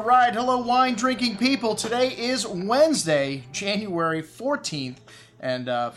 right, hello wine drinking people. Today is Wednesday, January 14th, and hard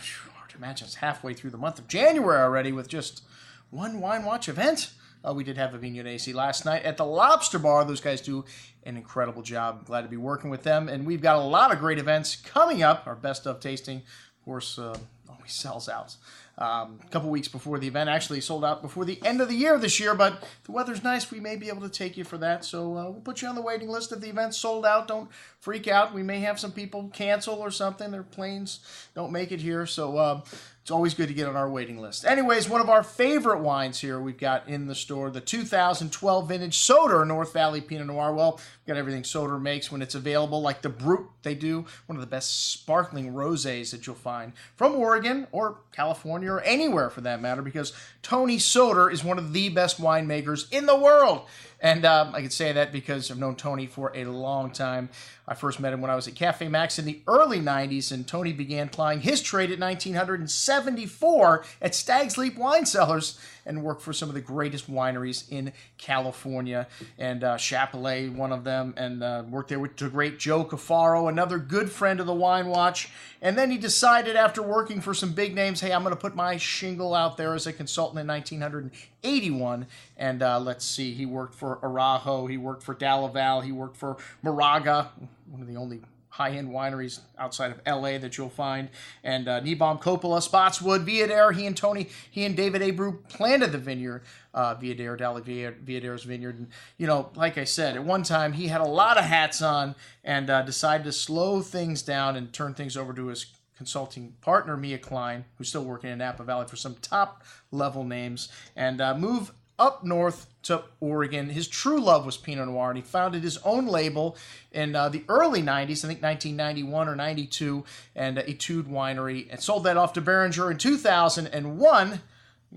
to imagine it's halfway through the month of January already with just one Wine Watch event. We did have a Vineyards last night at the Lobster Bar. Those guys do an incredible job. I'm glad to be working with them, and we've got a lot of great events coming up. Our best of tasting, of course, always sells out. A couple weeks before the event, actually sold out before the end of the year this year, but if the weather's nice, we may be able to take you for that. So we'll put you on the waiting list if the event's sold out. Don't freak out. We may have some people cancel or something. Their planes don't make it here. So it's always good to get on our waiting list. Anyways, one of our favorite wines here we've got in the store, the 2012 vintage Soter North Valley Pinot Noir. Well, we've got everything Soter makes when it's available, like the Brut they do. One of the best sparkling rosés that you'll find from Oregon or California or anywhere for that matter, because Tony Soter is one of the best winemakers in the world. And I can say that because I've known Tony for a long time. I first met him when I was at Cafe Max in the early 90s, and Tony began plying his trade in 1974 at Stag's Leap Wine Cellars and worked for some of the greatest wineries in California. And Chapelet, one of them, and worked there with the great Joe Cafaro, another good friend of the Wine Watch. And then he decided after working for some big names, hey, I'm going to put my shingle out there as a consultant in 1981. And let's see, he worked for Arajo, he worked for Dalaval, he worked for Moraga, one of the only high-end wineries outside of LA that you'll find, and Niebaum, Coppola, Spotswood, Villader. He and David Abreu planted the vineyard, Villader's vineyard. And, you know, like I said, at one time he had a lot of hats on and decided to slow things down and turn things over to his consulting partner, Mia Klein, who's still working in Napa Valley for some top-level names, and move up north to Oregon. His true love was Pinot Noir, and he founded his own label in the early 90s, I think 1991 or 92, and Etude Winery, and sold that off to Beringer in 2001.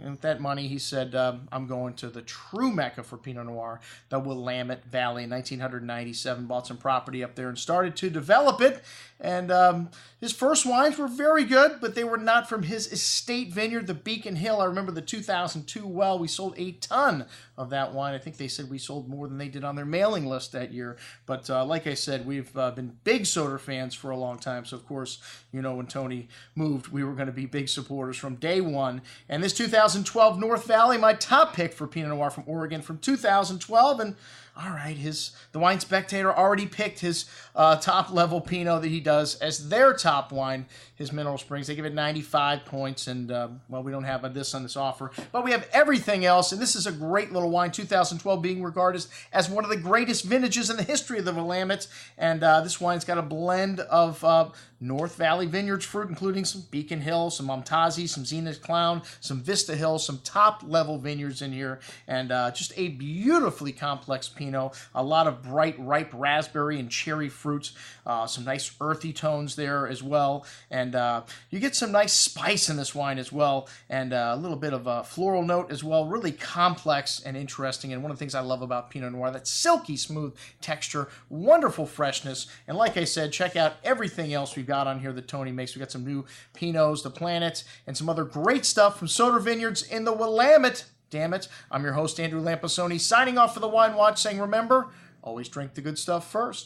And with that money, he said, I'm going to the true mecca for Pinot Noir, the Willamette Valley. In 1997, bought some property up there and started to develop it. And his first wines were very good, but they were not from his estate vineyard, the Beacon Hill. I remember the 2002 well. We sold a ton of that wine. I think they said we sold more than they did on their mailing list that year. But like I said, we've been big Soter fans for a long time. So, of course, you know, when Tony moved, we were going to be big supporters from day one. And this 2012 North Valley, my top pick for Pinot Noir from Oregon from 2012. And all right, the Wine Spectator already picked his top-level Pinot that he does as their top wine, his Mineral Springs. They give it 95 points, and, well, we don't have this on this offer, but we have everything else, and this is a great little wine, 2012 being regarded as one of the greatest vintages in the history of the Willamette, and this wine's got a blend of North Valley Vineyards fruit, including some Beacon Hill, some Momtazi, some Zenith Clown, some Vista Hill, some top-level vineyards in here, and just a beautifully complex Pinot. A lot of bright, ripe raspberry and cherry fruits, some nice earthy tones there as well, and you get some nice spice in this wine as well, and a little bit of a floral note as well. Really complex and interesting, and one of the things I love about Pinot Noir, that silky smooth texture, wonderful freshness, and like I said, check out everything else we've got on here that Tony makes. We got some new Pinots, the Planet, and some other great stuff from Soter Vineyards in the Willamette. Damn it. I'm your host, Andrew Lampasoni, signing off for the Wine Watch, saying remember, always drink the good stuff first.